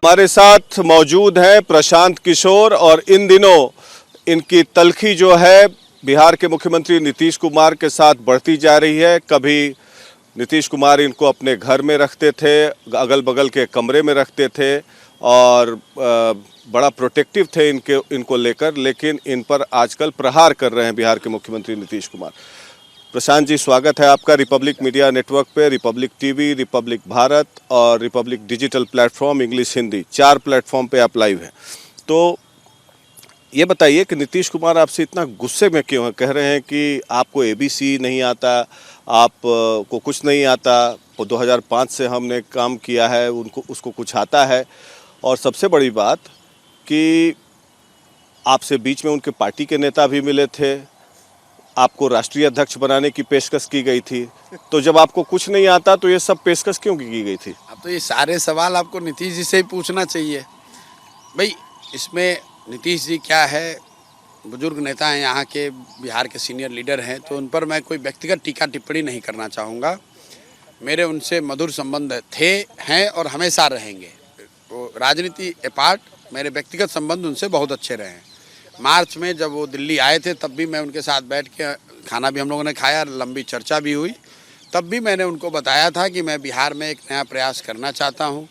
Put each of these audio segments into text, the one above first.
हमारे साथ मौजूद हैं प्रशांत किशोर और इन दिनों इनकी तल्खी जो है बिहार के मुख्यमंत्री नीतीश कुमार के साथ बढ़ती जा रही है। कभी नीतीश कुमार इनको अपने घर में रखते थे, अगल बगल के कमरे में रखते थे और बड़ा प्रोटेक्टिव थे इनको लेकर, लेकिन इन पर आजकल प्रहार कर रहे हैं बिहार के मुख्यमंत्री नीतीश कुमार। प्रशांत जी, स्वागत है आपका रिपब्लिक मीडिया नेटवर्क पे। रिपब्लिक टीवी, रिपब्लिक भारत और Republic digital platform, English Hindi, 4 platform पे आप लाइव हैं। तो ये बताइए कि नीतीश कुमार आपसे इतना गुस्से में क्यों है? कह रहे हैं कि आपको एबीसी नहीं आता, आप को कुछ नहीं आता, 2005 से हमने काम किया है, उसको कुछ आता है। और सबसे बड़ी बात कि आपसे बीच में उनके पार्टी के नेता भी मिले थे, आपको राष्ट्रीय अध्यक्ष बनाने की पेशकश की गई थी। तो जब आपको कुछ नहीं आता तो ये सब पेशकश क्यों की गई थी? अब तो ये सारे सवाल आपको नीतीश जी से ही पूछना चाहिए। भाई, इसमें नीतीश जी क्या है, बुजुर्ग नेता हैं, यहाँ के बिहार के सीनियर लीडर हैं, तो उन पर मैं कोई व्यक्तिगत टीका टिप्पणी नहीं करना चाहूँगा। मेरे उनसे मधुर संबंध थे, हैं और हमेशा रहेंगे। वो राजनीति अपार्ट मेरे व्यक्तिगत संबंध उनसे बहुत अच्छे रहे हैं। मार्च में जब वो दिल्ली आए थे तब भी मैं उनके साथ बैठ के खाना भी हम लोगों ने खाया, लंबी चर्चा भी हुई। तब भी मैंने उनको बताया था कि मैं बिहार में एक नया प्रयास करना चाहता हूं।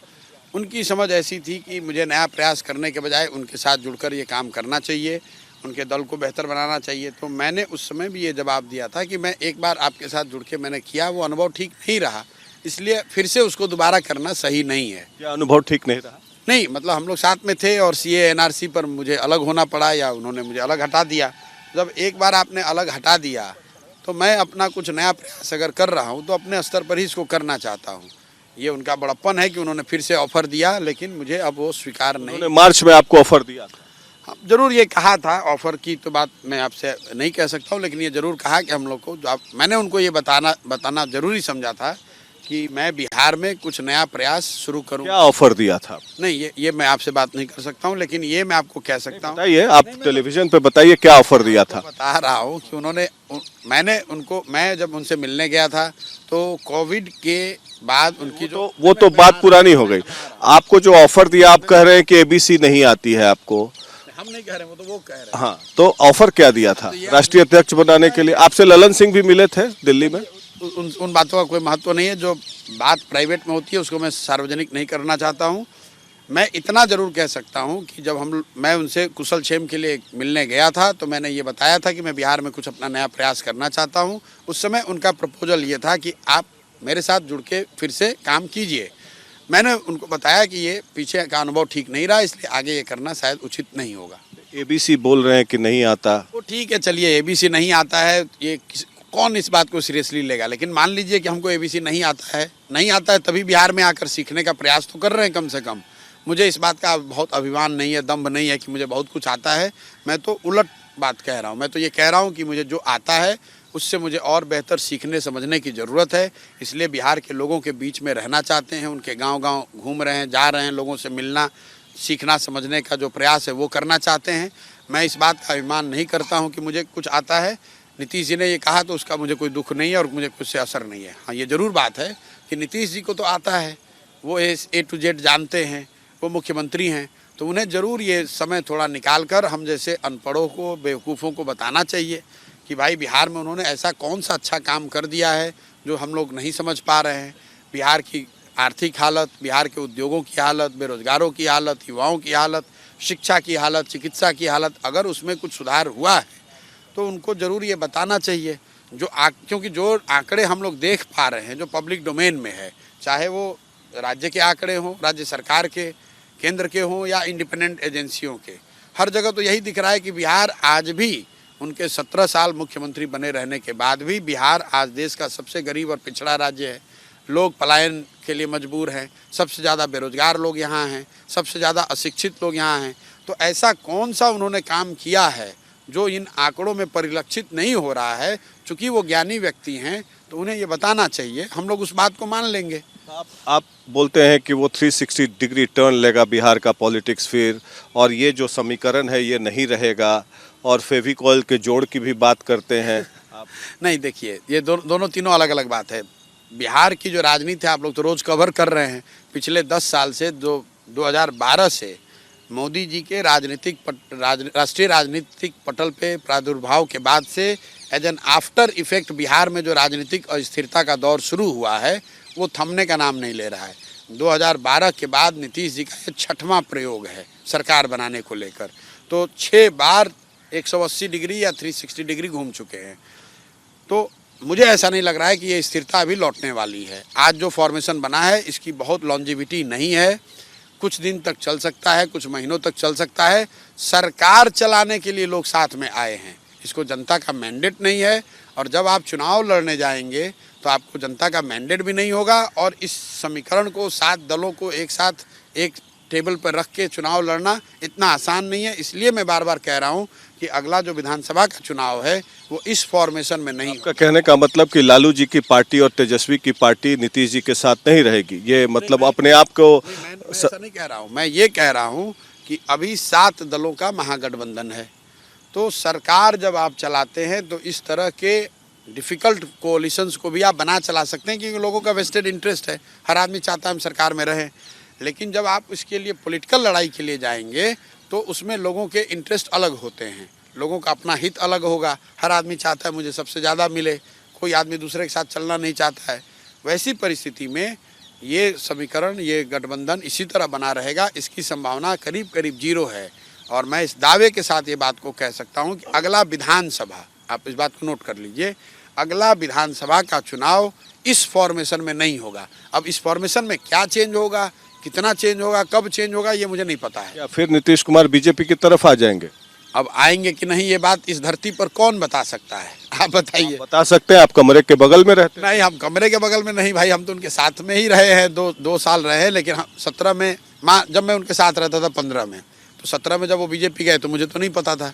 उनकी समझ ऐसी थी कि मुझे नया प्रयास करने के बजाय उनके साथ जुड़कर ये काम करना चाहिए, उनके दल को बेहतर बनाना चाहिए। तो मैंने उस समय भी ये जवाब दिया था कि मैं एक बार आपके साथ जुड़ के मैंने किया, वो अनुभव ठीक नहीं रहा, इसलिए फिर से उसको दोबारा करना सही नहीं है। क्या अनुभव ठीक नहीं रहा? नहीं, मतलब हम लोग साथ में थे और सीए एनआरसी पर मुझे अलग होना पड़ा या उन्होंने मुझे अलग हटा दिया। जब एक बार आपने अलग हटा दिया तो मैं अपना कुछ नया प्रयास अगर कर रहा हूं तो अपने स्तर पर ही इसको करना चाहता हूं। ये उनका बड़प्पन है कि उन्होंने फिर से ऑफ़र दिया, लेकिन मुझे अब वो स्वीकार नहीं। उन्होंने मार्च में आपको ऑफर दिया था? हाँ, जरूर ये कहा था। ऑफ़र की तो बात मैं आपसे नहीं कह सकता हूँ, लेकिन ये ज़रूर कहा कि हम लोग को मैंने उनको ये बताना ज़रूरी समझा था कि मैं बिहार में कुछ नया प्रयास शुरू करूं। क्या ऑफर दिया था? नहीं, ये मैं आपसे बात नहीं कर सकता हूं, लेकिन ये मैं आपको कह सकता हूं। बताइए, आप टेलीविजन पे बताइए क्या ऑफर दिया था। बता रहा हूं कि मैं जब उनसे मिलने गया था तो कोविड के बाद उनकी वो तो बात पुरानी हो गई। आपको जो ऑफर दिया, आप कह रहे हैं कि एबीसी नहीं आती है आपको। हम नहीं कह रहे, वो तो वो कह रहे हैं। हाँ, तो ऑफर क्या दिया था? राष्ट्रीय अध्यक्ष बनाने के लिए आपसे ललन सिंह भी मिले थे दिल्ली में। उन बातों का कोई महत्व नहीं है। जो बात प्राइवेट में होती है उसको मैं सार्वजनिक नहीं करना चाहता हूं। मैं इतना ज़रूर कह सकता हूं कि जब मैं उनसे कुशल क्षेम के लिए मिलने गया था तो मैंने ये बताया था कि मैं बिहार में कुछ अपना नया प्रयास करना चाहता हूं। उस समय उनका प्रपोजल ये था कि आप मेरे साथ जुड़ के फिर से काम कीजिए। मैंने उनको बताया कि ये पीछे का अनुभव ठीक नहीं रहा, इसलिए आगे ये करना शायद उचित नहीं होगा। एबीसी बोल रहे हैं कि नहीं आता। वो ठीक है, चलिए, एबीसी नहीं आता है, ये कौन इस बात को सीरियसली लेगा। लेकिन मान लीजिए कि हमको एबीसी नहीं आता है, तभी बिहार में आकर सीखने का प्रयास तो कर रहे हैं। कम से कम मुझे इस बात का बहुत अभिमान नहीं है, दम्भ नहीं है कि मुझे बहुत कुछ आता है। मैं तो उलट बात कह रहा हूँ। मैं तो ये कह रहा हूँ कि मुझे जो आता है उससे मुझे और बेहतर सीखने समझने की ज़रूरत है। इसलिए बिहार के लोगों के बीच में रहना चाहते हैं, उनके गाँव घूम रहे हैं, जा रहे हैं, लोगों से मिलना, सीखना समझने का जो प्रयास है वो करना चाहते हैं। मैं इस बात का अभिमान नहीं करता हूँ कि मुझे कुछ आता है। नीतीश जी ने ये कहा तो उसका मुझे कोई दुख नहीं है और मुझे कुछ से असर नहीं है। हाँ, ये ज़रूर बात है कि नीतीश जी को तो आता है, वो ए टू जेड जानते हैं, वो मुख्यमंत्री हैं, तो उन्हें ज़रूर ये समय थोड़ा निकाल कर हम जैसे अनपढ़ों को, बेवकूफ़ों को बताना चाहिए कि भाई बिहार में उन्होंने ऐसा कौन सा अच्छा काम कर दिया है जो हम लोग नहीं समझ पा रहे हैं। बिहार की आर्थिक हालत, बिहार के उद्योगों की हालत, बेरोजगारों की हालत, युवाओं की हालत, शिक्षा की हालत, चिकित्सा की हालत, अगर उसमें कुछ सुधार हुआ है तो उनको ज़रूर ये बताना चाहिए। क्योंकि जो आंकड़े हम लोग देख पा रहे हैं जो पब्लिक डोमेन में है, चाहे वो राज्य के आंकड़े हों, राज्य सरकार के, केंद्र के हों या इंडिपेंडेंट एजेंसियों के, हर जगह तो यही दिख रहा है कि बिहार आज भी, उनके 17 साल मुख्यमंत्री बने रहने के बाद भी, बिहार आज देश का सबसे गरीब और पिछड़ा राज्य है। लोग पलायन के लिए मजबूर हैं, सबसे ज़्यादा बेरोजगार लोग यहाँ हैं, सबसे ज़्यादा अशिक्षित लोग यहाँ हैं। तो ऐसा कौन सा उन्होंने काम किया है जो इन आंकड़ों में परिलक्षित नहीं हो रहा है? चूँकि वो ज्ञानी व्यक्ति हैं तो उन्हें ये बताना चाहिए, हम लोग उस बात को मान लेंगे। आप बोलते हैं कि वो 360 डिग्री टर्न लेगा बिहार का पॉलिटिक्स फिर, और ये जो समीकरण है ये नहीं रहेगा, और फेविकॉल के जोड़ की भी बात करते हैं आप। नहीं, देखिए, ये दोनों तीनों अलग अलग बात है। बिहार की जो राजनीति है आप लोग तो रोज़ कवर कर रहे हैं। पिछले 10 साल से जो 2012 से मोदी जी के राष्ट्रीय राजनीतिक पटल पे प्रादुर्भाव के बाद से as an after effect Bihar में जो राजनीतिक अस्थिरता का दौर शुरू हुआ है वो थमने का नाम नहीं ले रहा है। 2012 के बाद नीतीश जी का ये 6वां प्रयोग है सरकार बनाने को लेकर। तो 6 बार 180 डिग्री या 360 डिग्री घूम चुके हैं। तो मुझे ऐसा नहीं लग रहा है कि ये स्थिरता अभी लौटने वाली है। आज जो फॉर्मेशन बना है इसकी बहुत लॉन्जिविटी नहीं है, कुछ दिन तक चल सकता है, कुछ महीनों तक चल सकता है। सरकार चलाने के लिए लोग साथ में आए हैं, इसको जनता का मैंडेट नहीं है। और जब आप चुनाव लड़ने जाएंगे तो आपको जनता का मैंडेट भी नहीं होगा। और इस समीकरण को 7 दलों को एक साथ एक टेबल पर रख के चुनाव लड़ना इतना आसान नहीं है। इसलिए मैं बार बार कह रहा हूँ कि अगला जो विधानसभा का चुनाव है वो इस फॉर्मेशन में नहीं। आपका कहने का मतलब कि लालू जी की पार्टी और तेजस्वी की पार्टी नीतीश जी के साथ नहीं रहेगी, ये मतलब अपने आप को मैं ऐसा नहीं कह रहा हूँ। मैं ये कह रहा हूँ कि अभी 7 दलों का महागठबंधन है। तो सरकार जब आप चलाते हैं तो इस तरह के डिफ़िकल्ट कोalitions को भी आप बना चला सकते हैं, क्योंकि लोगों का वेस्टेड इंटरेस्ट है। हर आदमी चाहता है हम सरकार में रहें। लेकिन जब आप इसके लिए पॉलिटिकल लड़ाई के लिए जाएंगे तो उसमें लोगों के इंटरेस्ट अलग होते हैं, लोगों का अपना हित अलग होगा। हर आदमी चाहता है मुझे सबसे ज़्यादा मिले, कोई आदमी दूसरे के साथ चलना नहीं चाहता है। वैसी परिस्थिति में ये समीकरण, ये गठबंधन इसी तरह बना रहेगा, इसकी संभावना करीब करीब 0 है। और मैं इस दावे के साथ ये बात को कह सकता हूँ कि अगला विधानसभा, आप इस बात को नोट कर लीजिए, अगला विधानसभा का चुनाव इस फॉर्मेशन में नहीं होगा। अब इस फॉर्मेशन में क्या चेंज होगा, कितना चेंज होगा, कब चेंज होगा, ये मुझे नहीं पता है। या फिर नीतीश कुमार बीजेपी की तरफ आ जाएंगे? अब आएंगे कि नहीं ये बात इस धरती पर कौन बता सकता है, आप बताइए। बता सकते हैं, आप कमरे के बगल में रहते हैं। नहीं, हम कमरे के बगल में नहीं भाई, हम तो उनके साथ में ही रहे हैं, 2 साल रहे हैं। लेकिन 17 में जब मैं उनके साथ रहता था 15 में, तो 17 में जब वो बीजेपी गए तो मुझे तो नहीं पता था।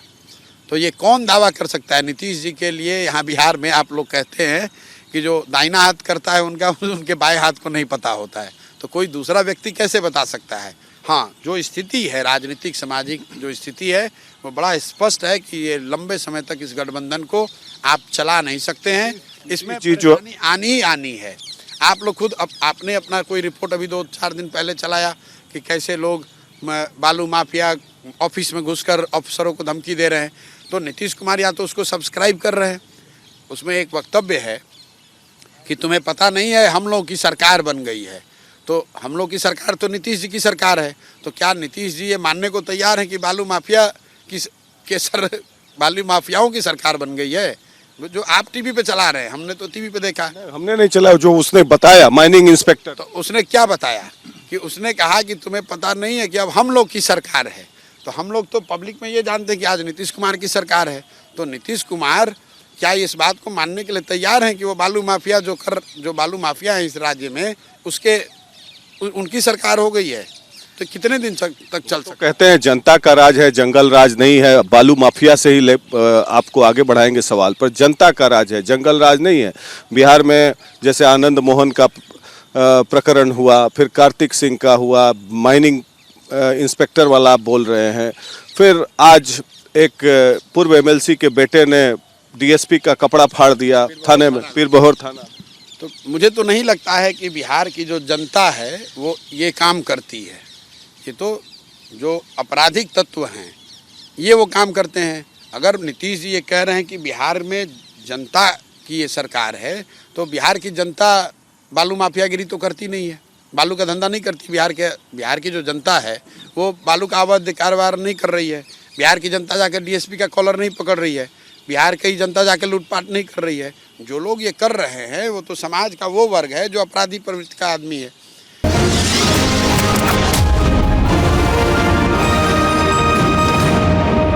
तो ये कौन दावा कर सकता है? नीतीश जी के लिए यहाँ बिहार में आप लोग कहते हैं कि जो दाहिना हाथ करता है उनके बाएं हाथ को नहीं पता होता है। तो कोई दूसरा व्यक्ति कैसे बता सकता है? हाँ, जो स्थिति है, राजनीतिक सामाजिक जो स्थिति है वो बड़ा स्पष्ट है कि ये लंबे समय तक इस गठबंधन को आप चला नहीं सकते हैं। इसमें परेशानी आनी ही आनी है। आप लोग खुद आपने अपना कोई रिपोर्ट अभी 2-4 दिन पहले चलाया कि कैसे लोग बालू माफिया ऑफिस में घुसकर अफसरों को धमकी दे रहे हैं। तो नीतीश कुमार या तो उसको सब्सक्राइब कर रहे हैं। उसमें एक वक्तव्य है कि तुम्हें पता नहीं है हम लोग की सरकार बन गई है। तो हम लोग की सरकार तो नीतीश जी की सरकार है। तो क्या नीतीश जी ये मानने को तैयार हैं कि बालू माफियाओं की सरकार बन गई है? जो आप टीवी पे चला रहे हैं, हमने तो टीवी पे देखा। हमने नहीं चला, जो उसने बताया माइनिंग इंस्पेक्टर। तो उसने क्या बताया कि उसने कहा कि तुम्हें पता नहीं है कि अब हम लोग की सरकार है। तो हम लोग तो पब्लिक में ये जानते हैं कि आज नीतीश कुमार की सरकार है। तो नीतीश कुमार क्या इस बात को मानने के लिए तैयार हैं कि वो बालू माफिया जो बालू माफिया है इस राज्य में उनकी सरकार हो गई है? तो कितने दिन तक चल सकता है? कहते हैं जनता का राज है, जंगल राज नहीं है। बालू माफिया से ही आपको आगे बढ़ाएंगे सवाल पर। जनता का राज है, जंगल राज नहीं है। बिहार में जैसे आनंद मोहन का प्रकरण हुआ, फिर कार्तिक सिंह का हुआ, माइनिंग इंस्पेक्टर वाला आप बोल रहे हैं, फिर आज एक पूर्व एमएलसी के बेटे ने डीएसपी का कपड़ा फाड़ दिया थाने में, पीरबहोर थाना। तो मुझे तो नहीं लगता है कि बिहार की जो जनता है वो ये काम करती है। ये तो जो आपराधिक तत्व हैं ये वो काम करते हैं। अगर नीतीश जी ये कह रहे हैं कि बिहार में जनता की ये सरकार है, तो बिहार की जनता बालू माफियागिरी तो करती नहीं है, बालू का धंधा नहीं करती। बिहार की जो जनता है वो बालू का अवैध कारोबार नहीं कर रही है। बिहार की जनता जाकर डीएसपी का कॉलर नहीं पकड़ रही है। बिहार की जनता जाकर लूटपाट नहीं कर रही है। जो लोग ये कर रहे हैं वो तो समाज का वो वर्ग है जो अपराधी प्रवृत्ति का आदमी है।